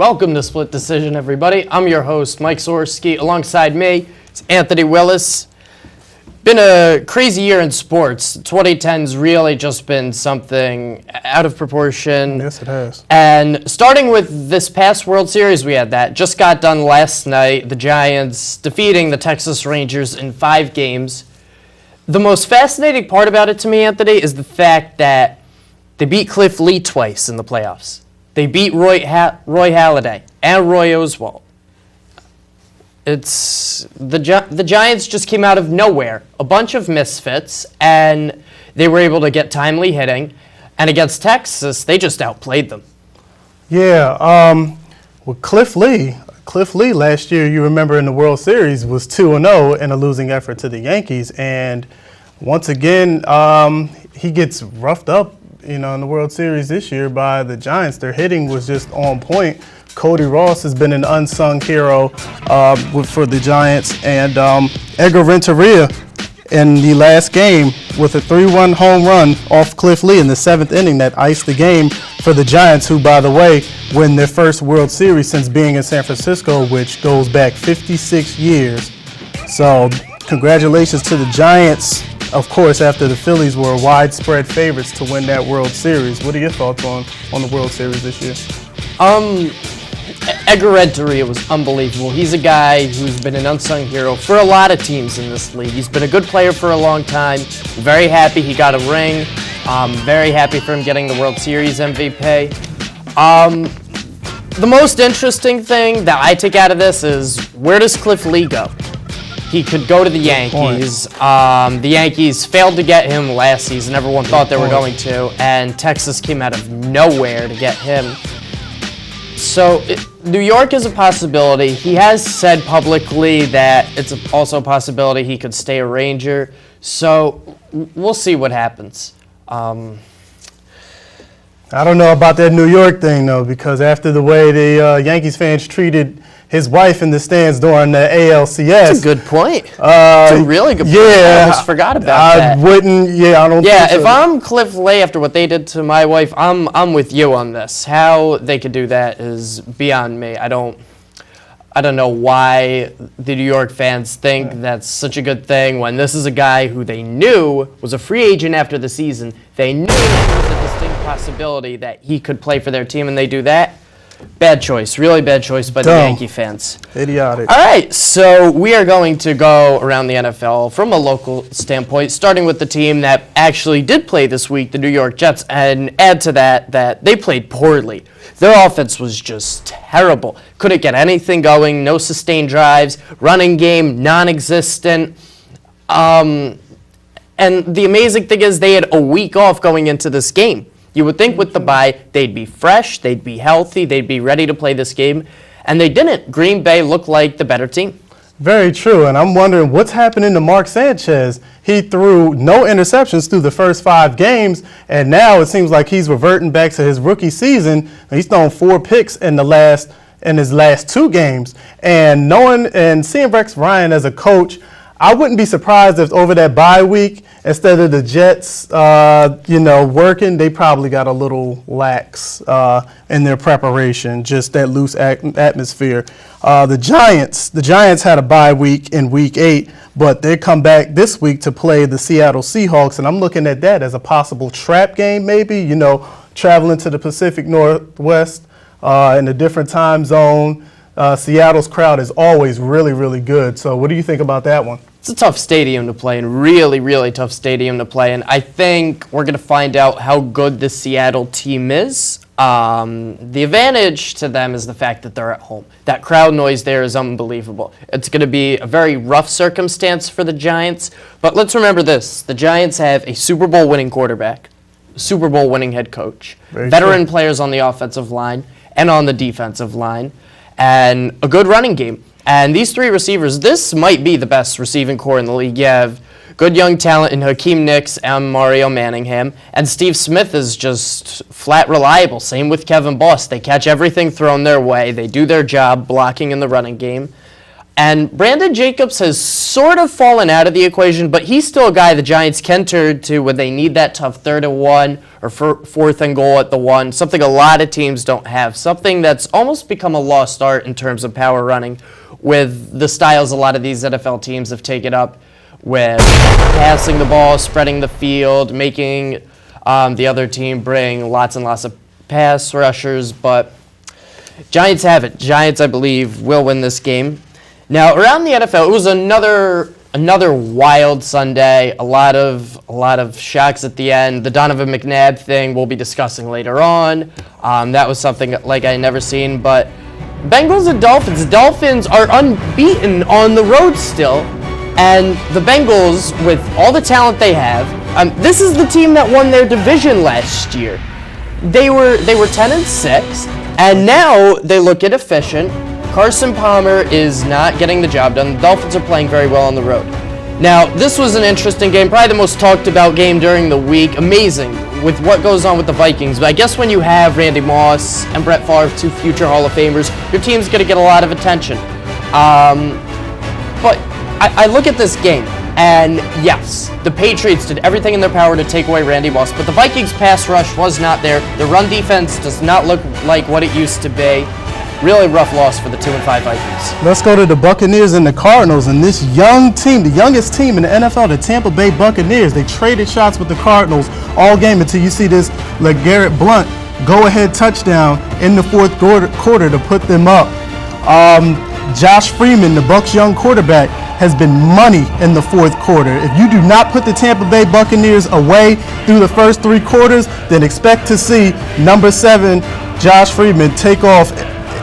Welcome to Split Decision, everybody. I'm your host, Mike Zorski. Alongside me is Anthony Willis. Been a crazy year in sports. 2010's really just been something out of proportion. Yes, it has. And starting with this past World Series we had that just got done last night, the Giants defeating the Texas Rangers in 5 games. The most fascinating part about it to me, Anthony, is the fact that they beat Cliff Lee twice in the playoffs. They beat Roy Halladay and Roy Oswalt. It's the Giants just came out of nowhere, a bunch of misfits, and they were able to get timely hitting. And against Texas, they just outplayed them. Yeah, with Cliff Lee last year, you remember in the World Series, was 2-0 in a losing effort to the Yankees. And once again, he gets roughed up, in the World Series this year by the Giants. Their hitting was just on point. Cody Ross has been an unsung hero for the Giants. And Edgar Renteria in the last game with a 3-run home run off Cliff Lee in the 7th inning that iced the game for the Giants, who, by the way, win their first World Series since being in San Francisco, which goes back 56 years. So congratulations to the Giants, of course, after the Phillies were widespread favorites to win that World Series. What are your thoughts on the World Series this year? Edgar Renteria was unbelievable. He's a guy who's been an unsung hero for a lot of teams in this league. He's been a good player for a long time. Very happy he got a ring. Very happy for him getting the World Series MVP. The most interesting thing that I take out of this is, where does Cliff Lee go? He could go to the Yankees. The Yankees failed to get him last season. Everyone thought they were going to, and Texas came out of nowhere to get him. So New York is a possibility. He has said publicly that it's also a possibility he could stay a Ranger. So we'll see what happens. I don't know about that New York thing, though, because after the way the Yankees fans treated his wife in the stands during the ALCS. That's a good point. It's a really good point. I almost forgot about that. I don't think so. If I'm Cliff Lee after what they did to my wife, I'm with you on this. How they could do that is beyond me. I don't know why the New York fans think that's such a good thing when this is a guy who they knew was a free agent after the season. They knew there was a distinct possibility that he could play for their team, and they do that. Bad choice, really bad choice by the Yankee fans. Idiotic. All right, so we are going to go around the NFL from a local standpoint, starting with the team that actually did play this week, the New York Jets, and add to that they played poorly. Their offense was just terrible. Couldn't get anything going, no sustained drives, running game non-existent. And the amazing thing is they had a week off going into this game. You would think with the bye, they'd be fresh, they'd be healthy, they'd be ready to play this game, and they didn't. Green Bay looked like the better team. Very true, and I'm wondering what's happening to Mark Sanchez. He threw no interceptions through the first 5 games, and now it seems like he's reverting back to his rookie season. He's thrown 4 picks in his last 2 games, and seeing Rex Ryan as a coach, I wouldn't be surprised if over that bye week, instead of the Jets, working, they probably got a little lax in their preparation, just that loose atmosphere. The Giants had a bye week in Week 8, but they come back this week to play the Seattle Seahawks, and I'm looking at that as a possible trap game, maybe. Traveling to the Pacific Northwest in a different time zone. Seattle's crowd is always really, really good. So what do you think about that one? It's a tough stadium to play in, really, really tough stadium to play in. I think we're going to find out how good the Seattle team is. The advantage to them is the fact that they're at home. That crowd noise there is unbelievable. It's going to be a very rough circumstance for the Giants. But let's remember this. The Giants have a Super Bowl winning quarterback, Super Bowl winning head coach, veteran players on the offensive line and on the defensive line, and a good running game. And these 3 receivers, this might be the best receiving core in the league. You have good young talent in Hakeem Nicks and Mario Manningham, and Steve Smith is just flat reliable. Same with Kevin Boss. They catch everything thrown their way. They do their job blocking in the running game. And Brandon Jacobs has sort of fallen out of the equation, but he's still a guy the Giants can turn to when they need that tough 3rd and 1 or 4th and goal at the 1, something a lot of teams don't have, something that's almost become a lost art in terms of power running with the styles a lot of these NFL teams have taken up with passing the ball, spreading the field, making the other team bring lots and lots of pass rushers, but Giants have it. Giants, I believe, will win this game. Now, around the NFL, it was another wild Sunday. A lot of shocks at the end. The Donovan McNabb thing we'll be discussing later on. That was something like I never seen. But Bengals and Dolphins. Dolphins are unbeaten on the road still. And the Bengals, with all the talent they have, this is the team that won their division last year. They were 10-6, and now they look inefficient. Carson Palmer is not getting the job done. The Dolphins are playing very well on the road. Now, this was an interesting game, probably the most talked about game during the week. Amazing with what goes on with the Vikings. But I guess when you have Randy Moss and Brett Favre, 2 future Hall of Famers, your team's going to get a lot of attention. But I look at this game, and yes, the Patriots did everything in their power to take away Randy Moss, but the Vikings' pass rush was not there. The run defense does not look like what it used to be. Really rough loss for the 2-5 Vikings. Let's go to the Buccaneers and the Cardinals. And this young team, the youngest team in the NFL, the Tampa Bay Buccaneers, they traded shots with the Cardinals all game until you see this LeGarrette Blount go-ahead touchdown in the 4th quarter to put them up. Josh Freeman, the Bucs' young quarterback, has been money in the 4th quarter. If you do not put the Tampa Bay Buccaneers away through the first 3 quarters, then expect to see number 7, Josh Freeman, take off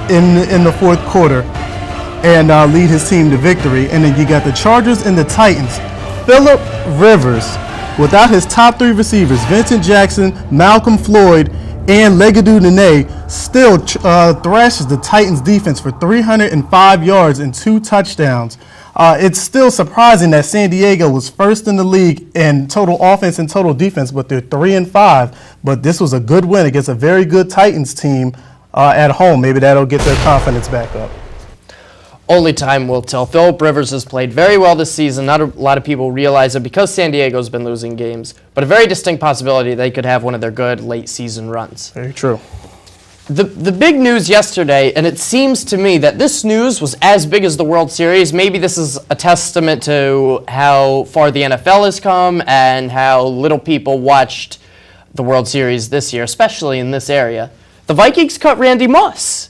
in the 4th quarter and lead his team to victory. And then you got the Chargers and the Titans. Phillip Rivers, without his top 3 receivers, Vincent Jackson, Malcolm Floyd, and Legadou Nene, still thrashes the Titans defense for 305 yards and 2 touchdowns. It's still surprising that San Diego was first in the league in total offense and total defense, but they're 3-5. But this was a good win against a very good Titans team at home. Maybe that'll get their confidence back up. Only time will tell. Phillip Rivers has played very well this season. Not a lot of people realize it because San Diego's been losing games, but a very distinct possibility they could have one of their good late season runs. Very true. The big news yesterday, and it seems to me that this news was as big as the World Series. Maybe this is a testament to how far the NFL has come and how little people watched the World Series this year, especially in this area. The Vikings cut Randy Moss.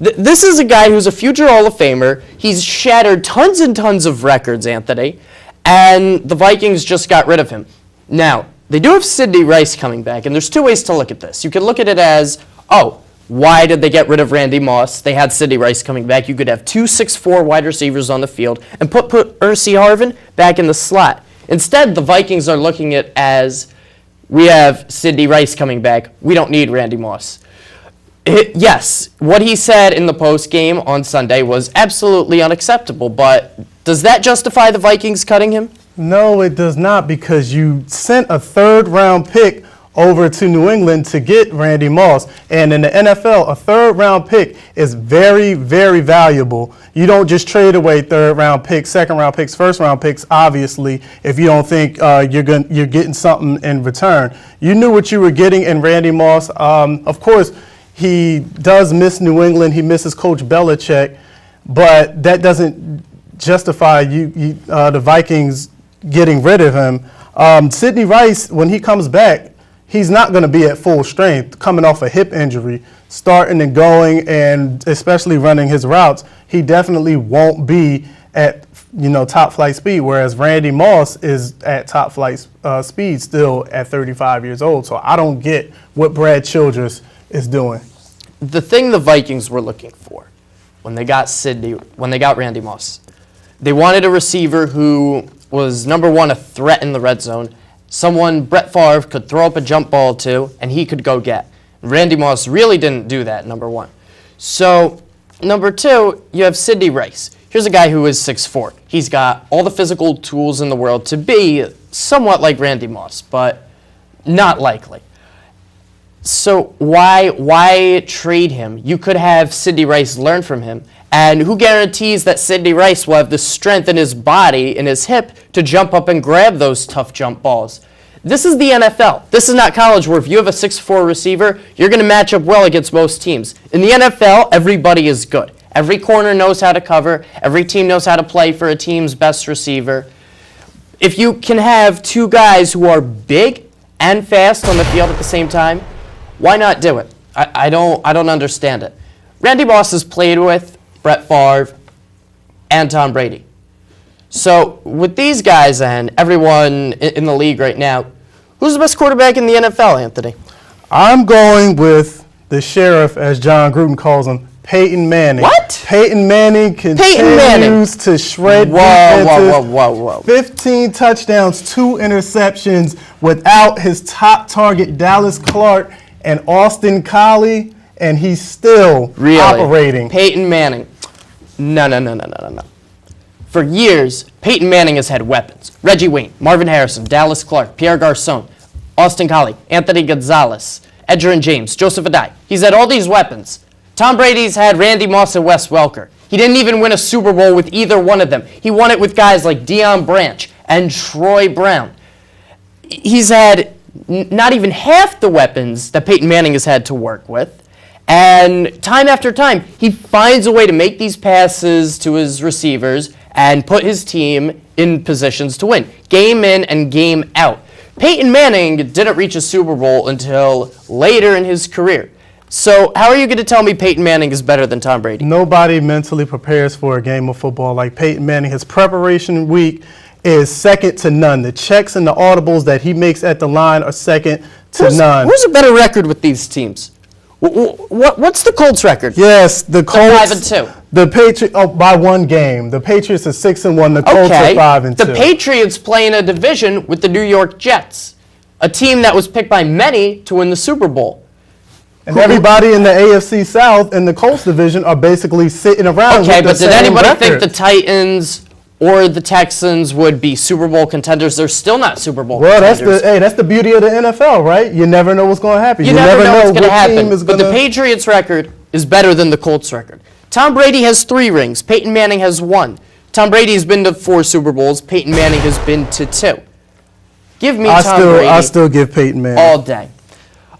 This is a guy who's a future Hall of Famer. He's shattered tons and tons of records, Anthony, and the Vikings just got rid of him. Now, they do have Sidney Rice coming back, and there's 2 ways to look at this. You can look at it as, oh, why did they get rid of Randy Moss? They had Sidney Rice coming back. You could have 2 6'4" wide receivers on the field and put Ursi Harvin back in the slot. Instead, the Vikings are looking at it as, we have Sidney Rice coming back. We don't need Randy Moss. Yes, what he said in the post game on Sunday was absolutely unacceptable, but does that justify the Vikings cutting him? No, it does not, because you sent a 3rd-round pick over to New England to get Randy Moss. And in the NFL, a 3rd-round pick is very, very valuable. You don't just trade away 3rd-round picks, 2nd-round picks, 1st-round picks, obviously, if you don't think you're getting something in return. You knew what you were getting in Randy Moss. Of course, he does miss New England. He misses Coach Belichick, but that doesn't justify the Vikings getting rid of him. Sidney Rice, when he comes back, he's not going to be at full strength, coming off a hip injury, starting and going, and especially running his routes. He definitely won't be at top flight speed, whereas Randy Moss is at top flight speed still at 35 years old. So I don't get what Brad Childress is doing. The thing the Vikings were looking for when they got Randy Moss, they wanted a receiver who was, number 1, a threat in the red zone, someone Brett Favre could throw up a jump ball to and he could go get. Randy Moss really didn't do that, number 1. So, number 2, you have Sidney Rice. Here's a guy who is 6'4". He's got all the physical tools in the world to be somewhat like Randy Moss, but not likely. So why trade him? You could have Sidney Rice learn from him. And who guarantees that Sidney Rice will have the strength in his body, in his hip, to jump up and grab those tough jump balls? This is the NFL. This is not college where if you have a 6'4" receiver, you're going to match up well against most teams. In the NFL, everybody is good. Every corner knows how to cover. Every team knows how to play for a team's best receiver. If you can have two guys who are big and fast on the field at the same time, why not do it? I don't understand it. Randy Moss has played with Brett Favre and Tom Brady. So with these guys and everyone in the league right now, who's the best quarterback in the NFL, Anthony? I'm going with the sheriff, as John Gruden calls him, Peyton Manning. What? Peyton Manning continues to shred defenses. Whoa. 15 touchdowns, 2 interceptions without his top target, Dallas Clark and Austin Collie, and he's still operating. Peyton Manning. No. For years, Peyton Manning has had weapons. Reggie Wayne, Marvin Harrison, Dallas Clark, Pierre Garçon, Austin Collie, Anthony Gonzalez, Edgerrin James, Joseph Adai. He's had all these weapons. Tom Brady's had Randy Moss and Wes Welker. He didn't even win a Super Bowl with either one of them. He won it with guys like Deion Branch and Troy Brown. He's had not even half the weapons that Peyton Manning has had to work with. And time after time, he finds a way to make these passes to his receivers and put his team in positions to win, game in and game out. Peyton Manning didn't reach a Super Bowl until later in his career. So how are you going to tell me Peyton Manning is better than Tom Brady? Nobody mentally prepares for a game of football like Peyton Manning. His preparation week is second to none. The checks and the audibles that he makes at the line are second to none. Who's a better record with these teams? What's the Colts record? Yes, the Colts. They're 5-2. The Patriots by one game. The Patriots are 6-1. The Colts are 5-2. The Patriots play in a division with the New York Jets, a team that was picked by many to win the Super Bowl. And everybody in the AFC South in the Colts division are basically sitting around. Okay, with but the did same anybody record. think the Titans or the Texans would be Super Bowl contenders? They're still not Super Bowl Well, contenders. that's the beauty of the NFL, right? You never know what's going to happen. You never know what's going to what happen. team is But gonna... the Patriots record is better than the Colts record. Tom Brady has 3 rings. Peyton Manning has 1. Tom Brady has been to 4 Super Bowls. Peyton Manning has been to 2. Give me Tom Brady I still give Peyton Manning all day.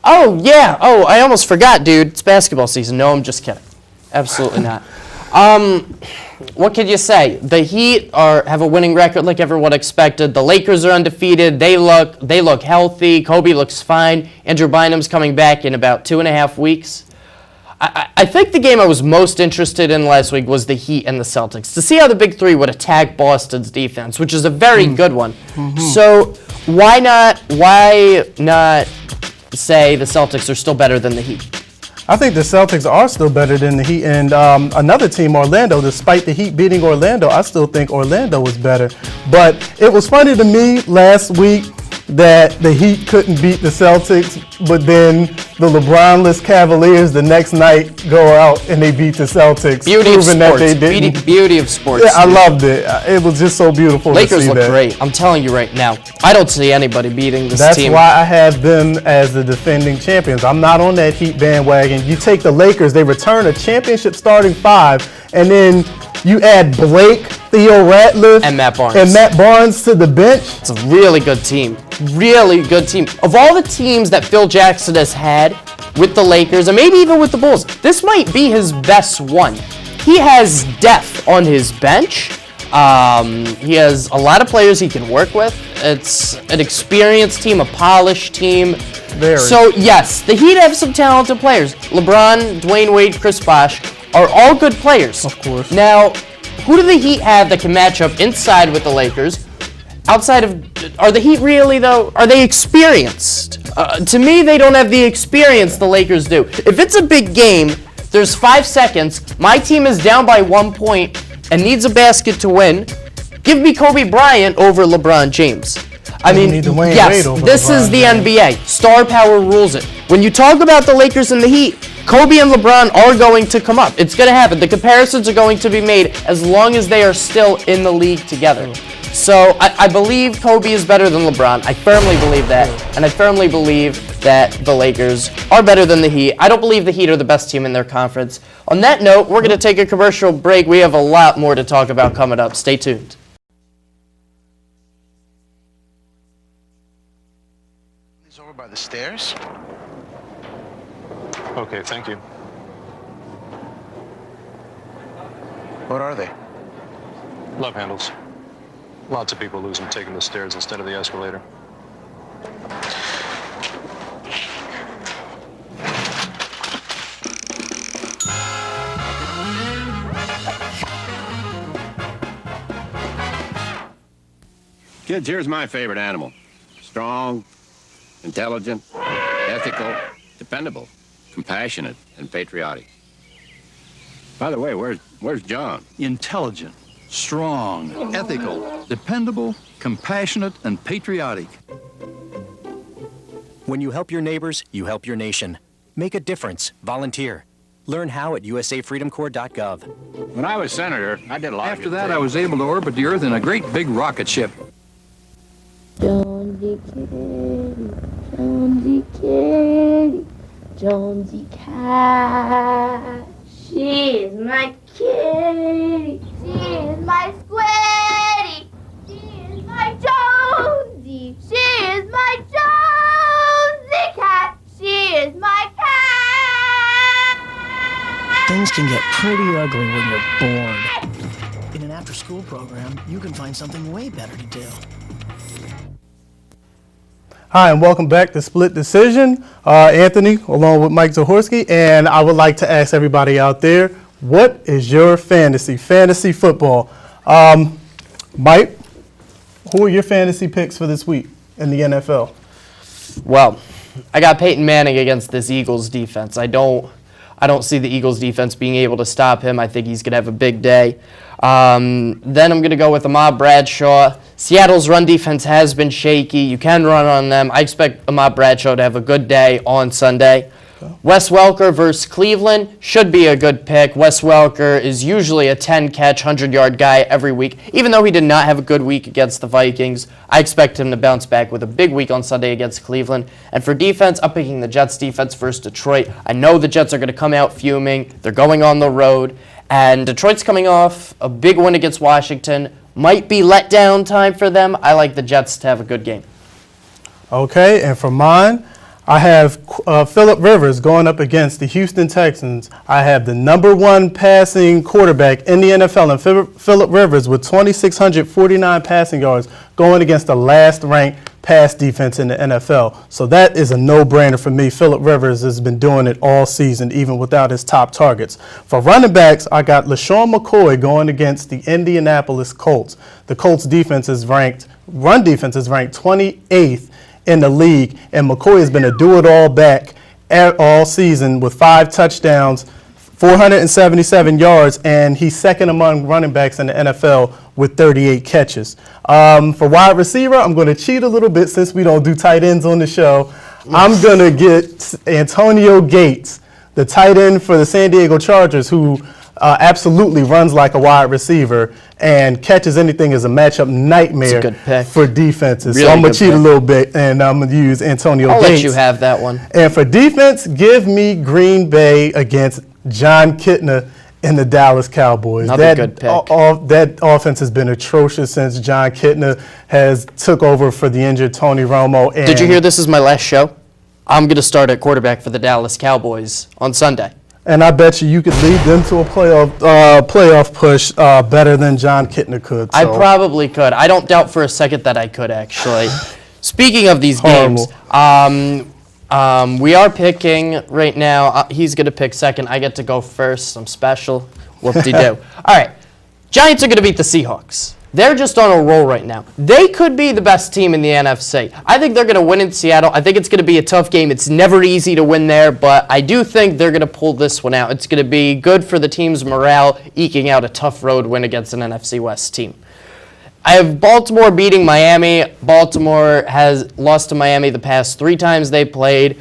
Oh, yeah. Oh, I almost forgot, dude. It's basketball season. No, I'm just kidding. Absolutely not. What could you say? The Heat have a winning record like everyone expected. The Lakers are undefeated. They look healthy. Kobe looks fine. Andrew Bynum's coming back in about 2.5 weeks. I think the game I was most interested in last week was the Heat and the Celtics, to see how the Big Three would attack Boston's defense, which is a very good one. So why not say the Celtics are still better than the Heat? I think the Celtics are still better than the Heat. And another team, Orlando, despite the Heat beating Orlando, I still think Orlando was better. But it was funny to me last week that the Heat couldn't beat the Celtics, but then the LeBron-less Cavaliers the next night go out and they beat the Celtics. Beauty of proving that sports. they didn't. Beauty of sports. Yeah, I loved it. It was just so beautiful Lakers to see look that. great. I'm telling you right now. I don't see anybody beating this That's team. why I have them as the defending champions. I'm not on that Heat bandwagon. You take the Lakers, they return a championship starting 5, and then you add Blake, Theo Ratliff, And Matt Barnes. To the bench. It's a really good team. Really good team. Of all the teams that Phil Jackson has had with the Lakers, and maybe even with the Bulls, this might be his best one. He has depth on his bench. He has a lot of players he can work with. It's an experienced team, a polished team. Very. So, yes, the Heat have some talented players. LeBron, Dwayne Wade, Chris Bosh are all good players. Of course. Now, who do the Heat have that can match up inside with the Lakers? Outside of, are the Heat really, though, are they experienced? To me, they don't have the experience the Lakers do. If it's a big game, there's 5 seconds, my team is down by 1 point and needs a basket to win, give me Kobe Bryant over LeBron James. I mean, yes, this is the NBA. Star power rules it. When you talk about the Lakers and the Heat, Kobe and LeBron are going to come up. It's going to happen. The comparisons are going to be made as long as they are still in the league together. So I believe Kobe is better than LeBron. I firmly believe that. And I firmly believe that the Lakers are better than the Heat. I don't believe the Heat are the best team in their conference. On that note, we're going to take a commercial break. We have a lot more to talk about coming up. Stay tuned. He's over by the stairs. Okay, thank you. What are they? Love handles. Lots of people lose them taking the stairs instead of the escalator. Kids, here's my favorite animal. Strong, intelligent, ethical, dependable, compassionate, and patriotic. By the way, where's John? Intelligent, strong, ethical, dependable, compassionate, and patriotic. When you help your neighbors, you help your nation. Make a difference. Volunteer. Learn how at usafreedomcorps.gov. When I was senator, I did a lot of After good that, things. I was able to orbit the Earth in a great big rocket ship. Jonesy kitty, Jonesy kitty, Jonesy cat. She is my kitty. She is my squiddy. She is my Jonesy. She is my Jonesy cat. She is my cat. Things can get pretty ugly when you're bored. In an after-school program, you can find something way better to do. Hi, and welcome back to Split Decision. Anthony, along with Mike Zahorsky, and I would like to ask everybody out there, what is your fantasy football? Mike, who are your fantasy picks for this week in the NFL? Well, I got Peyton Manning against this Eagles defense. I don't see the Eagles defense being able to stop him. I think he's going to have a big day. Then I'm going to go with Ahmad Bradshaw. Seattle's run defense has been shaky. You can run on them. I expect Ahmad Bradshaw to have a good day on Sunday. Wes Welker versus Cleveland should be a good pick. Wes Welker is usually a 10-catch, 100-yard guy every week. Even though he did not have a good week against the Vikings, I expect him to bounce back with a big week on Sunday against Cleveland. And for defense, I'm picking the Jets defense versus Detroit. I know the Jets are going to come out fuming. They're going on the road. And Detroit's coming off a big win against Washington. Might be letdown time for them. I like the Jets to have a good game. Okay, and for mine, I have Phillip Rivers going up against the Houston Texans. I have the #1 passing quarterback in the NFL, and Phillip Rivers with 2,649 passing yards going against the last-ranked pass defense in the NFL. So that is a no-brainer for me. Phillip Rivers has been doing it all season, even without his top targets. For running backs, I got LaShawn McCoy going against the Indianapolis Colts. The Colts run defense is ranked 28th in the league, and McCoy has been a do-it-all back all season with 5 touchdowns, 477 yards, and he's second among running backs in the NFL with 38 catches. For wide receiver, I'm going to cheat a little bit since we don't do tight ends on the show. I'm going to get Antonio Gates, the tight end for the San Diego Chargers, who absolutely runs like a wide receiver and catches anything as a matchup nightmare good pick. for defenses. Really so I'm going good to cheat a pick. little bit, and I'm going to use Antonio Gates. I'll let you have that one. And for defense, give me Green Bay against John Kitna and the Dallas Cowboys. Another good pick. That offense has been atrocious since John Kitna has took over for the injured Tony Romo. And Did you hear this is my last show? I'm going to start at quarterback for the Dallas Cowboys on Sunday. And I bet you could lead them to a playoff push better than John Kitna could. I So. probably could. I don't doubt for a second that I could, actually. Speaking of these Horrible. games, we are picking right now. He's going to pick second. I get to go first. I'm special. Whoop-de-doo. All right. Giants are going to beat the Seahawks. They're just on a roll right now. They could be the best team in the NFC. I think they're going to win in Seattle. I think it's going to be a tough game. It's never easy to win there, but I do think they're going to pull this one out. It's going to be good for the team's morale, eking out a tough road win against an NFC West team. I have Baltimore beating Miami. Baltimore has lost to Miami the past 3 times they played.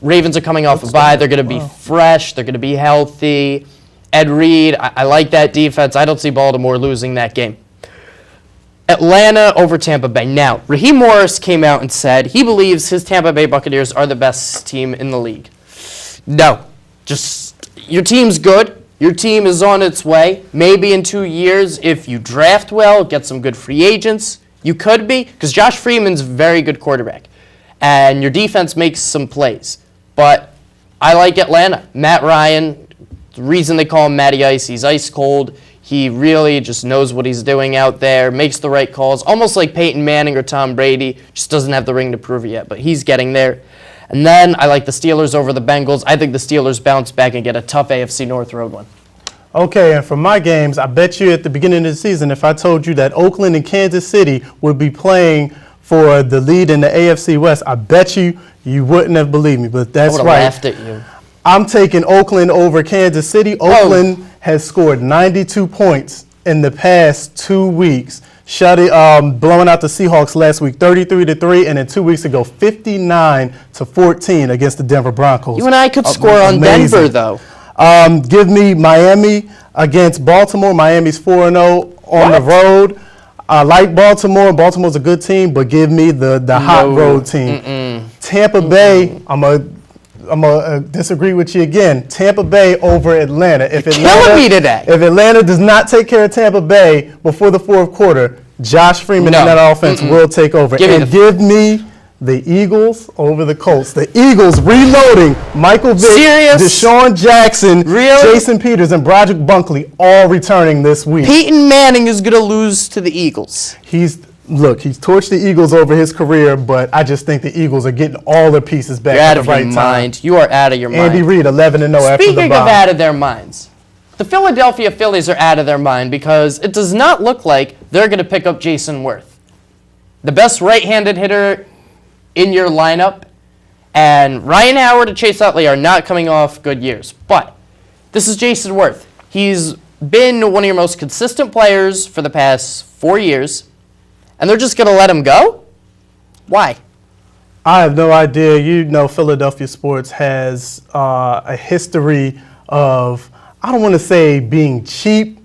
Ravens are coming off a bye. They're going to be fresh. They're going to be healthy. Ed Reed, I like that defense. I don't see Baltimore losing that game. Atlanta over Tampa Bay. Now, Raheem Morris came out and said he believes his Tampa Bay Buccaneers are the best team in the league. No. Just, your team's good. Your team is on its way. Maybe in 2 years, if you draft well, get some good free agents, you could be, because Josh Freeman's a very good quarterback. And your defense makes some plays. But I like Atlanta. Matt Ryan, the reason they call him Matty Ice, he's ice cold. He really just knows what he's doing out there, makes the right calls, almost like Peyton Manning or Tom Brady, just doesn't have the ring to prove it yet, but he's getting there. And then I like the Steelers over the Bengals. I think the Steelers bounce back and get a tough AFC North road win. Okay, and for my games, I bet you at the beginning of the season, if I told you that Oakland and Kansas City would be playing for the lead in the AFC West, I bet you wouldn't have believed me, but that's I would right. have laughed at you. I'm taking Oakland over Kansas City. Oakland has scored 92 points in the past 2 weeks, blowing out the Seahawks last week 33-3, and then 2 weeks ago 59-14 against the Denver Broncos. You and I could score on Denver, though. Give me Miami against Baltimore. Miami's 4-0 on the road. I like Baltimore. Baltimore's a good team, but give me the hot road team. Tampa Bay, I'm gonna disagree with you again. Tampa Bay over Atlanta. You're killing me today. If Atlanta does not take care of Tampa Bay before the fourth quarter, Josh Freeman and that offense will take over. Give me the Eagles over the Colts. The Eagles reloading. Michael Vick, Deshaun Jackson, Jason Peters, and Broderick Bunkley all returning this week. Peyton Manning is going to lose to the Eagles. He's torched the Eagles over his career, but I just think the Eagles are getting all their pieces back at the right time. You're out of your mind. You are out of your mind. Andy Reid, 11-0 after the bye. Speaking of out of their minds, the Philadelphia Phillies are out of their mind because it does not look like they're going to pick up Jason Worth, the best right-handed hitter in your lineup, and Ryan Howard and Chase Utley are not coming off good years. But this is Jason Worth. He's been one of your most consistent players for the past 4 years, and they're just going to let him go? Why? I have no idea. You know, Philadelphia sports has a history of, I don't want to say being cheap,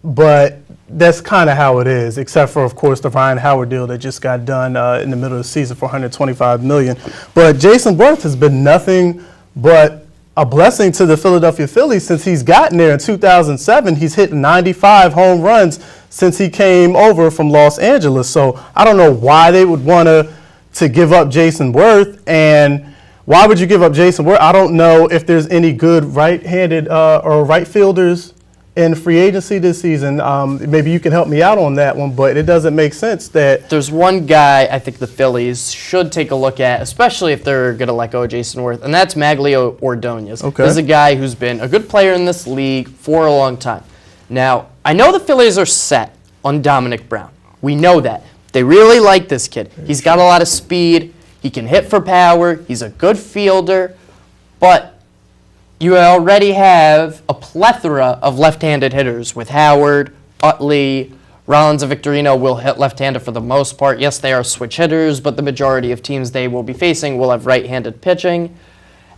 but that's kind of how it is, except for, of course, the Ryan Howard deal that just got done in the middle of the season for $125 million. But Jason Worth has been nothing but a blessing to the Philadelphia Phillies since he's gotten there in 2007. He's hit 95 home runs since he came over from Los Angeles. So I don't know why they would want to give up Jason Worth. And why would you give up Jason Worth? I don't know if there's any good right-handed or right fielders in free agency this season. Maybe you can help me out on that one, but it doesn't make sense that... There's one guy I think the Phillies should take a look at, especially if they're going to let go of Jason Worth, and that's Maglio Ordonez. Okay. This is a guy who's been a good player in this league for a long time. Now, I know the Phillies are set on Dominic Brown. We know that. They really like this kid. He's got a lot of speed. He can hit for power. He's a good fielder, but you already have a plethora of left-handed hitters with Howard, Utley, Rollins and Victorino will hit left-handed for the most part. Yes, they are switch hitters, but the majority of teams they will be facing will have right-handed pitching,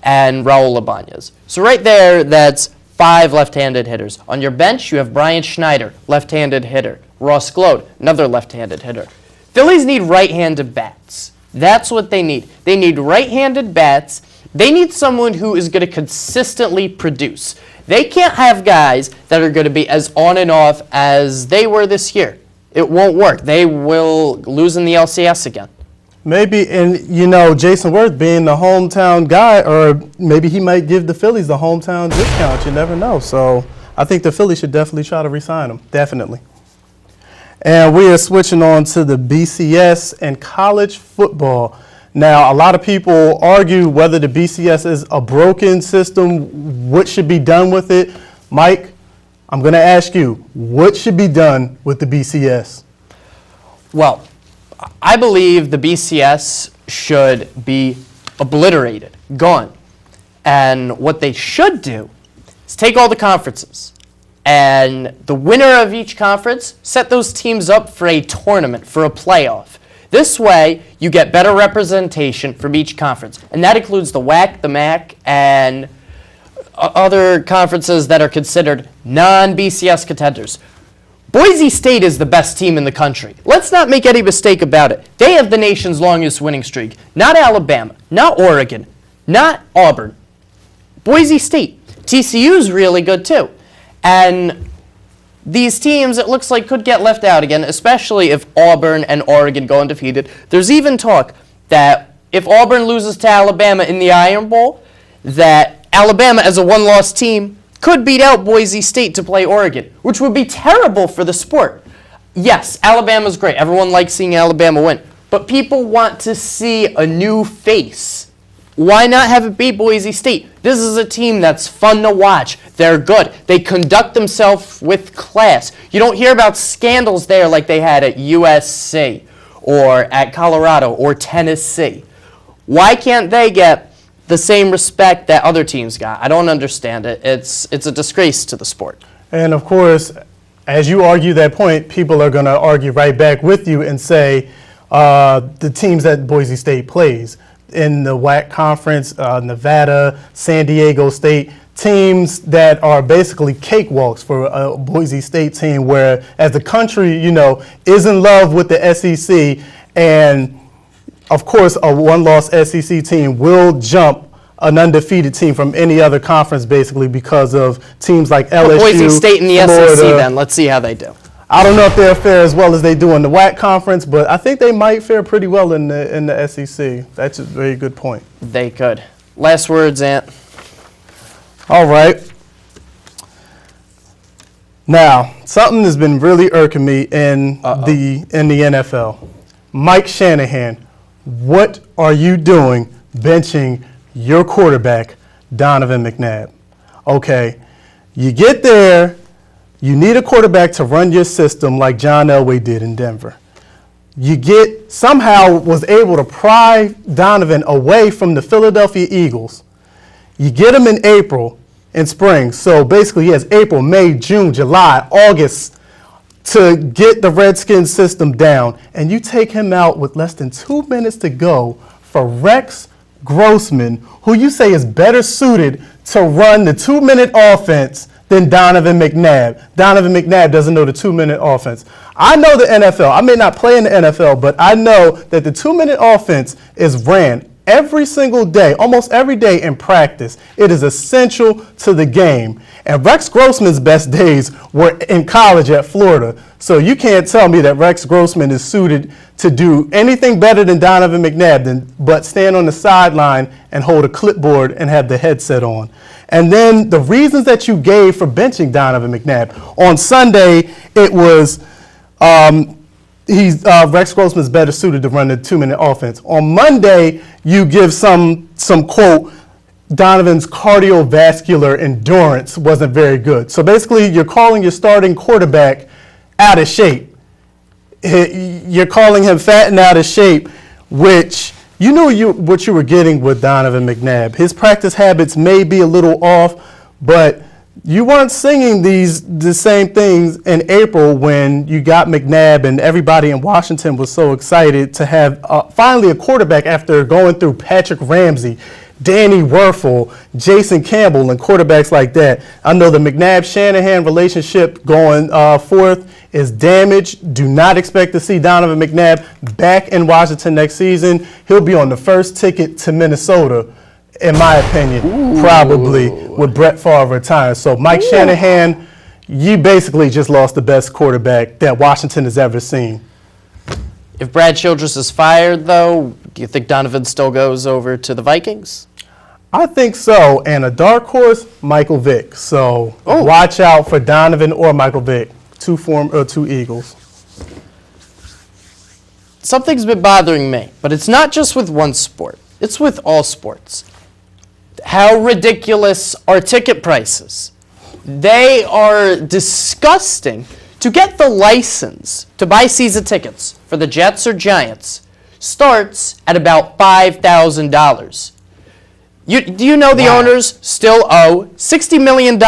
and Raul Ibanez. So right there, that's 5 left-handed hitters. On your bench, you have Brian Schneider, left-handed hitter. Ross Glode, another left-handed hitter. Phillies need right-handed bats. That's what they need. They need right-handed bats. They need someone who is going to consistently produce. They can't have guys that are going to be as on and off as they were this year. It won't work. They will lose in the LCS again. Maybe, and you know, Jason Worth being the hometown guy, or maybe he might give the Phillies the hometown discount. You never know. So I think the Phillies should definitely try to re-sign him. Definitely. And we are switching on to the BCS and college football. Now, a lot of people argue whether the BCS is a broken system, what should be done with it. Mike, I'm going to ask you, what should be done with the BCS? Well, I believe the BCS should be obliterated, gone. And what they should do is take all the conferences and the winner of each conference, set those teams up for a tournament, for a playoff. This way, you get better representation from each conference, and that includes the WAC, the MAC, and other conferences that are considered non-BCS contenders. Boise State is the best team in the country. Let's not make any mistake about it. They have the nation's longest winning streak. Not Alabama, not Oregon, not Auburn. Boise State. TCU's really good too. And these teams, it looks like, could get left out again, especially if Auburn and Oregon go undefeated. There's even talk that if Auburn loses to Alabama in the Iron Bowl, that Alabama, as a one-loss team, could beat out Boise State to play Oregon, which would be terrible for the sport. Yes, Alabama's great. Everyone likes seeing Alabama win. But people want to see a new face. Why not have it be Boise State? This is a team that's fun to watch. They're good. They conduct themselves with class. You don't hear about scandals there like they had at USC or at Colorado or Tennessee. Why can't they get the same respect that other teams got? I don't understand it. It's a disgrace to the sport. And of course, as you argue that point, people are going to argue right back with you and say the teams that Boise State plays in the WAC conference, Nevada, San Diego State, teams that are basically cakewalks for a Boise State team, where as the country, is in love with the SEC, and of course, a one-loss SEC team will jump an undefeated team from any other conference, basically, because of teams like LSU, Boise State in the Florida. SEC, then. Let's see how they do. I don't know if they'll fare as well as they do in the WAC conference, but I think they might fare pretty well in the SEC. That's a very good point. They could. Last words, Ant. All right. Now, something has been really irking me in the NFL. Mike Shanahan. What are you doing benching your quarterback, Donovan McNabb? Okay, you get there, you need a quarterback to run your system like John Elway did in Denver. Somehow was able to pry Donovan away from the Philadelphia Eagles. You get him in April and spring. So basically he has April, May, June, July, August to get the Redskins system down, and you take him out with less than 2 minutes to go for Rex Grossman, who you say is better suited to run the 2-minute offense than Donovan McNabb. Donovan McNabb doesn't know the 2-minute offense. I know the NFL. I may not play in the NFL, but I know that the 2-minute offense is ran every single day, almost every day in practice. It is essential to the game. And Rex Grossman's best days were in college at Florida. So you can't tell me that Rex Grossman is suited to do anything better than Donovan McNabb but stand on the sideline and hold a clipboard and have the headset on. And then the reasons that you gave for benching Donovan McNabb. On Sunday, it was Rex Grossman's better suited to run the 2-minute offense. On Monday, you give some quote, Donovan's cardiovascular endurance wasn't very good. So basically, you're calling your starting quarterback out of shape. You're calling him fat and out of shape, which you knew what you were getting with Donovan McNabb. His practice habits may be a little off, but you weren't singing the same things in April when you got McNabb and everybody in Washington was so excited to have finally a quarterback after going through Patrick Ramsey, Danny Werfel, Jason Campbell, and quarterbacks like that. I know the McNabb-Shanahan relationship going forth is damaged. Do not expect to see Donovan McNabb back in Washington next season. He'll be on the first ticket to Minnesota, in my opinion, probably with Brett Favre retiring. So Mike Shanahan, you basically just lost the best quarterback that Washington has ever seen. If Brad Childress is fired, though, do you think Donovan still goes over to the Vikings? I think so. And a dark horse, Michael Vick. So watch out for Donovan or Michael Vick, two Eagles. Something's been bothering me, but it's not just with one sport. It's with all sports. How ridiculous are ticket prices? They are disgusting. To get the license to buy season tickets for the Jets or Giants starts at about $5,000. Do you know the owners still owe $60 million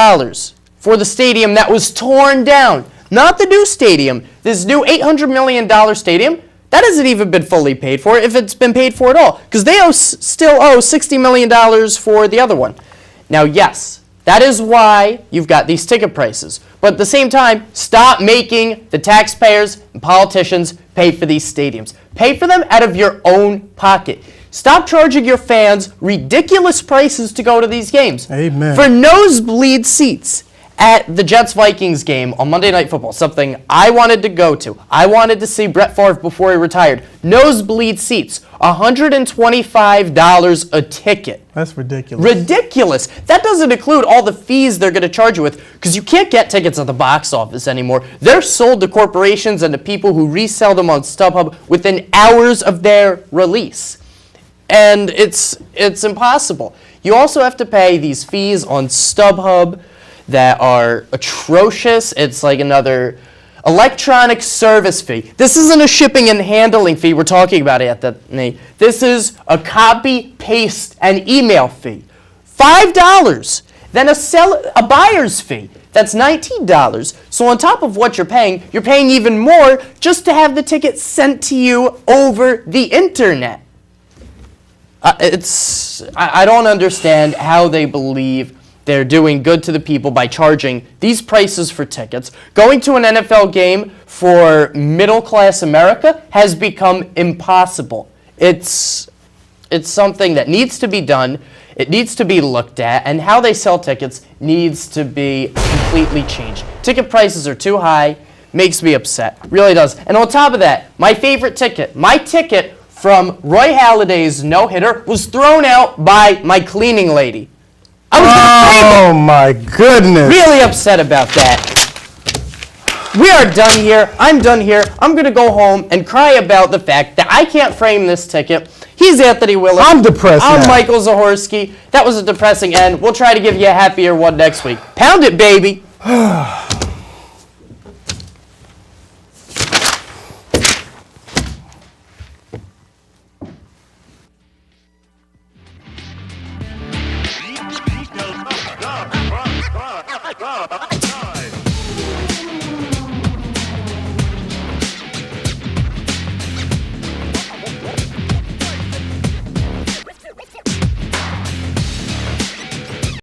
for the stadium that was torn down? Not the new stadium. This new $800 million stadium, that hasn't even been fully paid for, if it's been paid for at all, because they still owe $60 million for the other one. Now, yes, That is why you've got these ticket prices. But at the same time, stop making the taxpayers and politicians pay for these stadiums. Pay for them out of your own pocket. Stop charging your fans ridiculous prices to go to these games. Amen. For nosebleed seats at the Jets-Vikings game on Monday Night Football, something I wanted to go to. I wanted to see Brett Favre before he retired. Nosebleed seats, $125 a ticket. That's ridiculous. Ridiculous. That doesn't include all the fees they're going to charge you with, because you can't get tickets at the box office anymore. They're sold to corporations and to people who resell them on StubHub within hours of their release. And it's impossible. You also have to pay these fees on StubHub that are atrocious. It's like another electronic service fee. This isn't a shipping and handling fee we're talking about, Anthony. This is a copy, paste, and email fee. $5. Then a buyer's fee. That's $19. So on top of what you're paying even more just to have the ticket sent to you over the internet. I don't understand how they believe they're doing good to the people by charging these prices for tickets. Going to an NFL game for middle-class America has become impossible. It's something that needs to be done. It needs to be looked at, and how they sell tickets needs to be completely changed. Ticket prices are too high. Makes me upset. Really does. And on top of that, my favorite ticket, my ticket from Roy Halladay's no-hitter was thrown out by my cleaning lady. Oh my goodness. Really upset about that. We are done here. I'm done here. I'm going to go home and cry about the fact that I can't frame this ticket. He's Anthony Willis. I'm depressed I'm now. Michael Zahorsky. That was a depressing end. We'll try to give you a happier one next week. Pound it, baby.